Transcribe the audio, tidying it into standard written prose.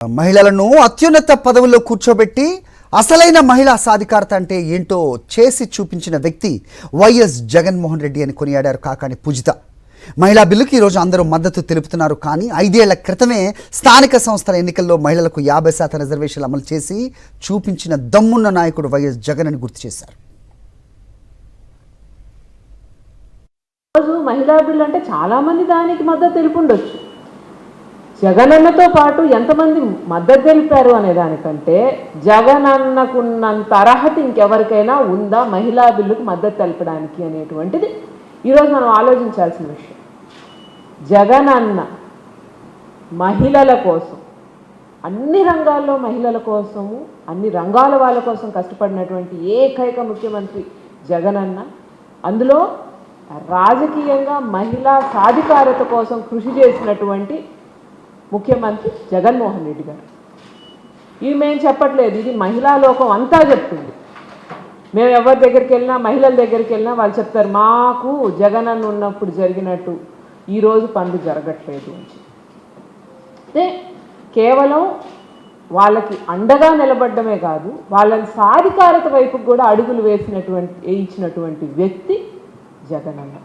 మహిళలను అత్యున్నత పదవుల్లో కూర్చోబెట్టి అసలైన మహిళా సాధికారత అంటే ఏంటో చేసి చూపించిన వ్యక్తి వైఎస్ జగన్మోహన్ రెడ్డి అని కొనియాడారు కాకాని పూజిత. మహిళా బిల్లుకి ఈరోజు అందరూ మద్దతు తెలుపుతున్నారు. కానీ 5 ఏళ్ల క్రితమే స్థానిక సంస్థల ఎన్నికల్లో మహిళలకు 50% రిజర్వేషన్లు అమలు చేసి చూపించిన దమ్మున్న నాయకుడు వైఎస్ జగన్ అని గుర్తు చేశారు. మహిళా బిల్లు అంటే చాలా మంది దానికి మద్దతు తెలుపుండొచ్చు. జగనన్నతో పాటు ఎంతమంది మద్దతు తెలిపారు అనే దానికంటే జగనన్నకున్నంత అర్హత ఇంకెవరికైనా ఉందా మహిళా బిల్లుకు మద్దతు తెలపడానికి అనేటువంటిది ఈరోజు మనం ఆలోచించాల్సిన విషయం. జగనన్న మహిళల కోసం, అన్ని రంగాల్లో మహిళల కోసము, అన్ని రంగాల వాళ్ళ కోసం కష్టపడినటువంటి ఏకైక ముఖ్యమంత్రి జగనన్న. అందులో రాజకీయంగా మహిళా సాధికారత కోసం కృషి చేసినటువంటి ముఖ్యమంత్రి జగన్మోహన్ రెడ్డి గారు. ఇవి మేము చెప్పట్లేదు, ఇది మహిళా లోకం అంతా చెప్తుంది. మేము ఎవరి దగ్గరికి వెళ్ళినా, మహిళల దగ్గరికి వెళ్ళినా వాళ్ళు చెప్తారు, మాకు జగనన్న ఉన్నప్పుడు జరిగినట్టు ఈరోజు పనులు జరగట్లేదు అని. అంటే కేవలం వాళ్ళకి అండగా నిలబడమే కాదు, వాళ్ళని సాధికారత వైపుకు కూడా అడుగులు వేసినటువంటి వ్యక్తి జగనన్న.